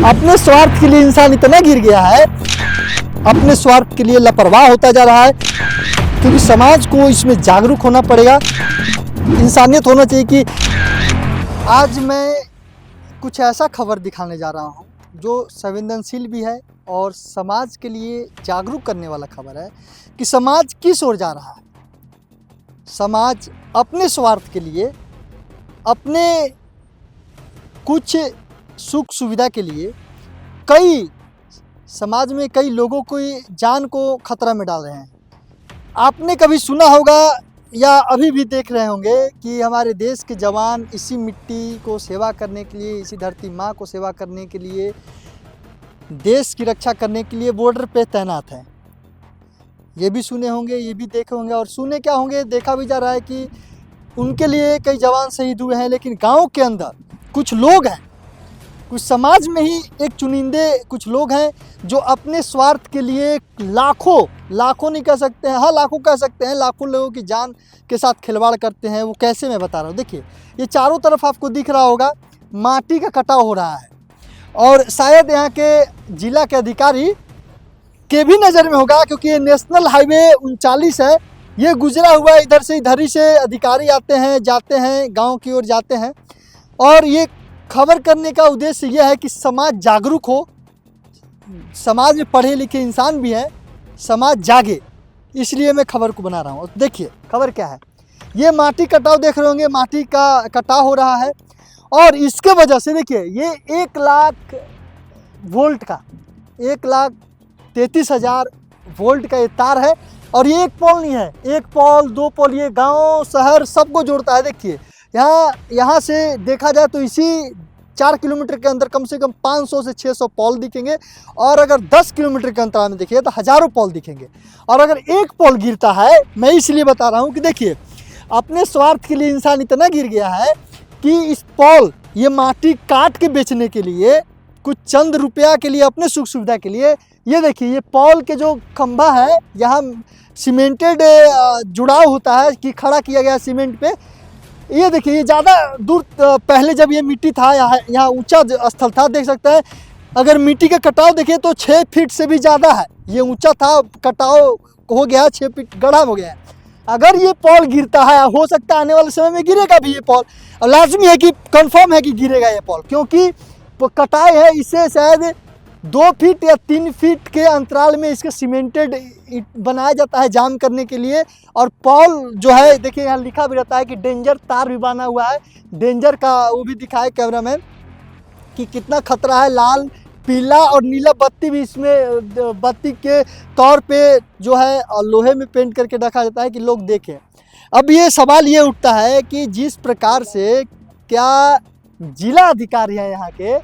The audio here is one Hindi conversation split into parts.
अपने स्वार्थ के लिए इंसान इतना गिर गया है, अपने स्वार्थ के लिए लापरवाह होता जा रहा है, क्योंकि समाज को इसमें जागरूक होना पड़ेगा, इंसानियत होना चाहिए। कि आज मैं कुछ ऐसा खबर दिखाने जा रहा हूँ जो संवेदनशील भी है और समाज के लिए जागरूक करने वाला खबर है कि समाज किस ओर जा रहा है। समाज अपने स्वार्थ के लिए, अपने कुछ सुख सुविधा के लिए समाज में कई लोगों की जान को खतरा में डाल रहे हैं। आपने कभी सुना होगा या अभी भी देख रहे होंगे कि हमारे देश के जवान इसी मिट्टी को सेवा करने के लिए, इसी धरती माँ को सेवा करने के लिए, देश की रक्षा करने के लिए बॉर्डर पे तैनात हैं। ये भी सुने होंगे, ये भी देखे होंगे, और सुने क्या होंगे, देखा भी जा रहा है कि उनके लिए कई जवान शहीद हुए हैं। लेकिन गांव के अंदर कुछ लोग हैं, कुछ समाज में ही एक चुनिंदे कुछ लोग हैं जो अपने स्वार्थ के लिए लाखों नहीं कह सकते हैं, हाँ लाखों कह सकते हैं, लाखों लोगों की जान के साथ खिलवाड़ करते हैं। वो कैसे, मैं बता रहा हूँ। देखिए, ये चारों तरफ आपको दिख रहा होगा माटी का कटाव हो रहा है, और शायद यहाँ के जिला के अधिकारी के भी नज़र में होगा, क्योंकि ये नेशनल हाईवे 39 है। ये गुजरा हुआ इधर से इधर ही से अधिकारी आते हैं, जाते हैं, गांव की ओर जाते हैं। और ये खबर करने का उद्देश्य यह है कि समाज जागरूक हो, समाज में पढ़े लिखे इंसान भी हैं, समाज जागे, इसलिए मैं खबर को बना रहा हूँ। देखिए खबर क्या है। ये माटी कटाव देख रहे होंगे, माटी का कटाव हो रहा है, और इसके वजह से देखिए ये 1 लाख वोल्ट का 1,33,000 वोल्ट का ये तार है। और ये एक पोल नहीं है, 1 पोल 2 पोल, ये गांव शहर सबको जोड़ता है। देखिए यहाँ से देखा जाए तो इसी 4 किलोमीटर के अंदर कम से कम 500 से 600 पोल दिखेंगे, और अगर 10 किलोमीटर के अंतराल में देखिए तो हज़ारों पोल दिखेंगे। और अगर एक पोल गिरता है, मैं इसलिए बता रहा हूँ कि देखिए अपने स्वार्थ के लिए इंसान इतना गिर गया है कि इस पोल, ये माटी काट के बेचने के लिए, कुछ चंद रुपया के लिए, अपने सुख सुविधा के लिए, ये देखिए ये पोल के जो खंभा है, यहाँ सीमेंटेड जुड़ाव होता है कि खड़ा किया गया सीमेंट पे। ये देखिए ये ज़्यादा दूर, पहले जब ये मिट्टी था, यहाँ ऊंचा स्थल था, देख सकते हैं। अगर मिट्टी का कटाव देखें तो 6 फीट से भी ज़्यादा है। ये ऊंचा था, कटाव हो गया, 6 फीट गढ़ा हो गया है। अगर ये पोल गिरता है, हो सकता है आने वाले समय में गिरेगा भी ये पोल, और लाजमी है कि कंफर्म है कि गिरेगा ये पोल, क्योंकि कटाई है। इससे शायद 2 फीट या 3 फीट के अंतराल में इसके सीमेंटेड बनाया जाता है जाम करने के लिए। और पोल जो है, देखिए यहाँ लिखा भी रहता है कि डेंजर तार भी बना हुआ है। डेंजर का वो भी दिखाए कैमरा में कि कितना खतरा है। लाल, पीला और नीला बत्ती भी इसमें बत्ती के तौर पे जो है लोहे में पेंट करके रखा जाता है कि लोग देखें। अब ये सवाल ये उठता है कि जिस प्रकार से क्या जिला अधिकारी हैं यहाँ के,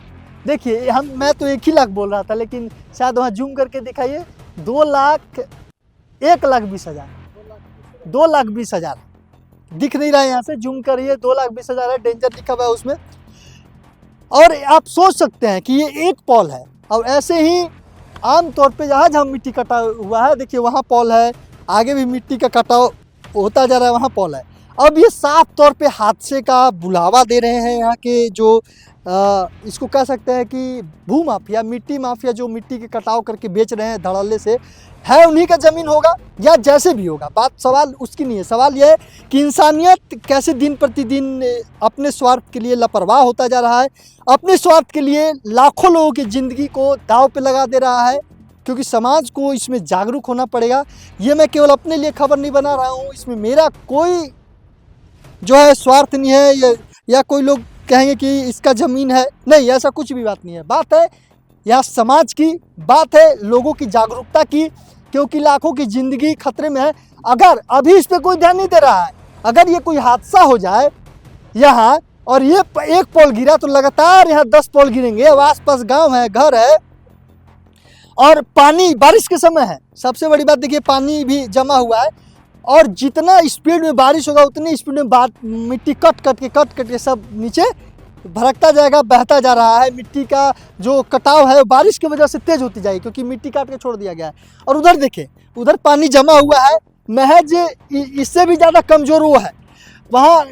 देखिए मैं तो 1 ही लाख बोल रहा था, लेकिन शायद वहाँ जूम करके दिखाइए, 1,20,000 2,20,000 दिख नहीं रहा है। यहाँ से जूम करिए, 2,20,000 है, डेंजर लिखा हुआ है उसमें। और आप सोच सकते हैं कि ये एक पोल है, और ऐसे ही आमतौर पे जहाँ मिट्टी कटा हुआ है, देखिए वहाँ पोल है, आगे भी मिट्टी का कटाव होता जा रहा है, वहाँ पोल है। अब ये साफ तौर पे हादसे का बुलावा दे रहे हैं यहाँ के जो इसको कह सकते हैं कि भू माफिया, मिट्टी माफिया, जो मिट्टी के कटाव करके बेच रहे हैं धड़ल्ले से। है उन्हीं का ज़मीन होगा या जैसे भी होगा, बात सवाल उसकी नहीं है। सवाल यह है कि इंसानियत कैसे दिन प्रतिदिन अपने स्वार्थ के लिए लापरवाह होता जा रहा है, अपने स्वार्थ के लिए लाखों लोगों की ज़िंदगी को दांव पे लगा दे रहा है, क्योंकि समाज को इसमें जागरूक होना पड़ेगा। ये मैं केवल अपने लिए खबर नहीं बना रहा हूँ, इसमें मेरा कोई जो है स्वार्थ नहीं है, या कोई लोग कहेंगे कि इसका ज़मीन है, नहीं, ऐसा कुछ भी बात नहीं है। बात है यहाँ समाज की, बात है लोगों की जागरूकता की, क्योंकि लाखों की ज़िंदगी खतरे में है। अगर अभी इस पर कोई ध्यान नहीं दे रहा है, अगर ये कोई हादसा हो जाए यहाँ और ये एक पोल गिरा, तो लगातार यहाँ 10 पोल गिरेंगे। अब आसपास गांव है, घर है, और पानी, बारिश के समय है, सबसे बड़ी बात देखिए पानी भी जमा हुआ है, और जितना स्पीड में बारिश होगा उतनी स्पीड में मिट्टी कट कट के सब नीचे भड़कता जाएगा, बहता जा रहा है। मिट्टी का जो कटाव है बारिश की वजह से तेज होती जाएगी, क्योंकि मिट्टी काट के छोड़ दिया गया है। और उधर देखिए, उधर पानी जमा हुआ है, महज इससे भी ज़्यादा कमज़ोर वो है। वहाँ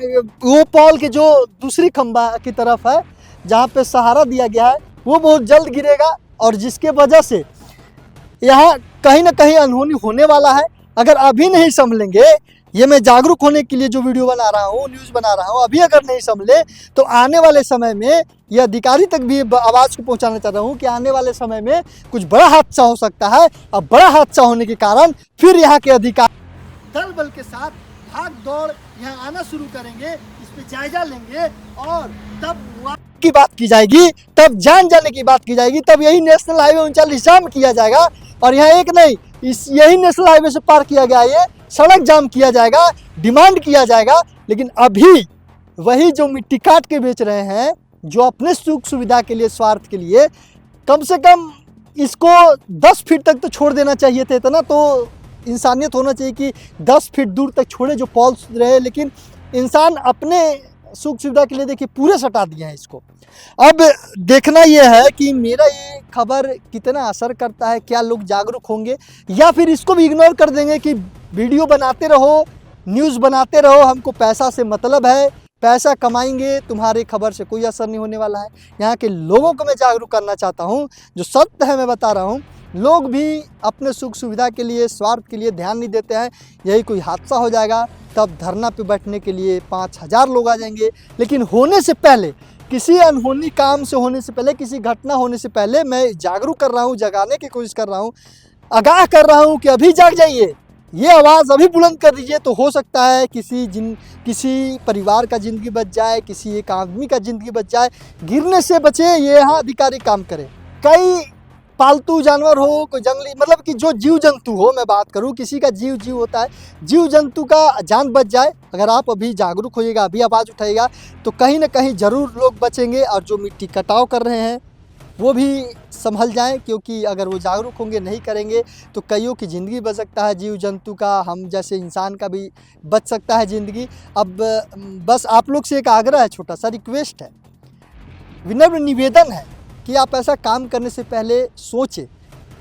वो पोल के जो दूसरी खंबा की तरफ है, जहाँ पे सहारा दिया गया है, वो बहुत जल्द गिरेगा, और जिसके वजह से यहाँ कहीं ना कहीं अनहोनी होने वाला है। अगर अभी नहीं संभलेंगे, ये मैं जागरूक होने के लिए जो वीडियो बना रहा हूँ, न्यूज़ बना रहा हूँ, अभी अगर नहीं संभले तो आने वाले समय में, ये अधिकारी तक भी आवाज़ को पहुँचाना चाह रहा हूँ कि आने वाले समय में कुछ बड़ा हादसा हो सकता है। और बड़ा हादसा होने के कारण फिर यहाँ के अधिकारी दल बल के साथ भाग दौड़ यहाँ आना शुरू करेंगे, इस पे जायजा लेंगे, और तब की बात की जाएगी, तब जान जाने की बात की जाएगी, तब यही नेशनल हाईवे 39 जाम किया जाएगा। और यहाँ एक नहीं, यही नेशनल हाईवे से पार किया गया, ये सड़क जाम किया जाएगा, डिमांड किया जाएगा। लेकिन अभी वही जो मिट्टी काट के बेच रहे हैं, जो अपने सुख सुविधा के लिए, स्वार्थ के लिए, कम से कम इसको 10 फीट तक तो छोड़ देना चाहिए था। इतना तो इंसानियत होना चाहिए कि 10 फीट दूर तक छोड़े जो पॉल्स रहे, लेकिन इंसान अपने सुख सुविधा के लिए देखिए पूरे सटा दिए हैं इसको। अब देखना यह है कि मेरा ये खबर कितना असर करता है, क्या लोग जागरूक होंगे या फिर इसको भी इग्नोर कर देंगे कि वीडियो बनाते रहो, न्यूज़ बनाते रहो, हमको पैसा से मतलब है, पैसा कमाएंगे, तुम्हारी खबर से कोई असर नहीं होने वाला है। यहाँ के लोगों को मैं जागरूक करना चाहता हूँ, जो सत्य है मैं बता रहा हूँ। लोग भी अपने सुख सुविधा के लिए, स्वार्थ के लिए ध्यान नहीं देते हैं। यही कोई हादसा हो जाएगा तब धरना पे बैठने के लिए 5000 लोग आ जाएंगे। लेकिन होने से पहले, किसी अनहोनी काम से होने से पहले, किसी घटना होने से पहले मैं जागरूक कर रहा हूँ, जगाने की कोशिश कर रहा हूँ, आगाह कर रहा हूँ कि अभी जाग जाइए, ये आवाज़ अभी बुलंद कर दीजिए, तो हो सकता है किसी परिवार का ज़िंदगी बच जाए, किसी एक आदमी का ज़िंदगी बच जाए, गिरने से बचे। ये यहाँ अधिकारी काम करें। कई पालतू जानवर हो, कोई जंगली, मतलब कि जो जीव जंतु हो, मैं बात करूं, किसी का जीव होता है, जीव जंतु का जान बच जाए। अगर आप अभी जागरूक होइएगा, अभी आवाज़ उठाइएगा, तो कहीं ना कहीं ज़रूर लोग बचेंगे। और जो मिट्टी कटाव कर रहे हैं वो भी संभल जाएं, क्योंकि अगर वो जागरूक होंगे, नहीं करेंगे, तो कईयों की ज़िंदगी बच सकता है, जीव जंतु का, हम जैसे इंसान का भी बच सकता है ज़िंदगी। अब बस आप लोग से एक आग्रह है, छोटा सा रिक्वेस्ट है, विनम्र निवेदन है कि आप ऐसा काम करने से पहले सोचें,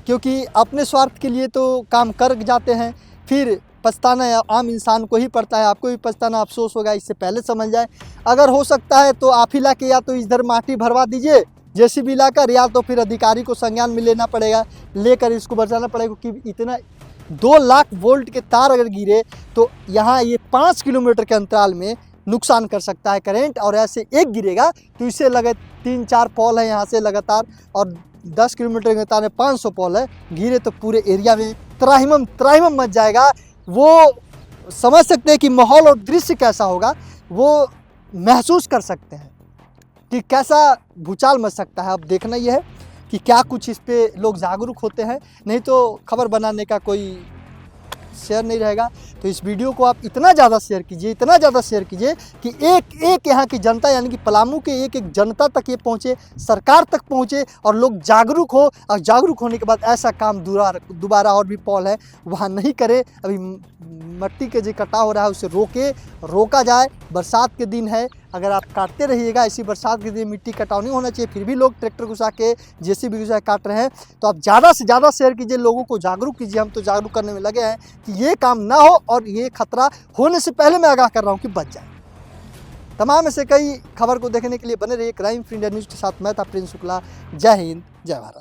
क्योंकि अपने स्वार्थ के लिए तो काम कर जाते हैं, फिर पछताना आम इंसान को ही पड़ता है। आपको भी पछताना, अफसोस होगा, इससे पहले समझ जाए। अगर हो सकता है तो आप ही ला के या तो इधर माटी भरवा दीजिए जेसीबी लाकर, या तो फिर अधिकारी को संज्ञान में लेना पड़ेगा, लेकर इसको बचाना पड़ेगा। क्योंकि इतना 2 लाख वोल्ट के तार अगर गिरे तो यहाँ ये 5 किलोमीटर के अंतराल में नुकसान कर सकता है करंट। और ऐसे एक गिरेगा तो इससे लगे 3-4 पॉल है यहाँ से लगातार, और 10 किलोमीटर के तार में 500 पॉल है, गिरे तो पूरे एरिया में त्राहिमम मच जाएगा। वो समझ सकते हैं कि माहौल और दृश्य कैसा होगा, वो महसूस कर सकते हैं कि कैसा भूचाल मच सकता है। अब देखना यह है कि क्या कुछ इस पे लोग जागरूक होते हैं, नहीं तो खबर बनाने का कोई शेयर नहीं रहेगा। तो इस वीडियो को आप इतना ज़्यादा शेयर कीजिए, इतना ज़्यादा शेयर कीजिए कि एक यहाँ की जनता, यानी कि पलामू के एक जनता तक ये पहुँचे, सरकार तक पहुँचे, और लोग जागरूक हो। और जागरूक होने के बाद ऐसा काम दोबारा और भी पॉल है वहाँ नहीं करे। अभी मट्टी के जो कटाव हो रहा है उसे रोका जाए। बरसात के दिन है, अगर आप काटते रहिएगा, इसी बरसात के दिन मिट्टी कटाव नहीं होना चाहिए, फिर भी लोग ट्रैक्टर घुसा के, जेसीबी घुसा काट रहे हैं। तो आप ज़्यादा से ज़्यादा शेयर कीजिए, लोगों को जागरूक कीजिए। हम तो जागरूक करने में लगे हैं कि ये काम ना हो, और ये खतरा होने से पहले मैं आगाह कर रहा हूँ कि बच जाए। तमाम ऐसे कई खबर को देखने के लिए बने रहिए क्राइम फ्री इंडिया न्यूज़ के साथ। मैं था प्रिंस शुक्ला। जय हिंद, जय भारत।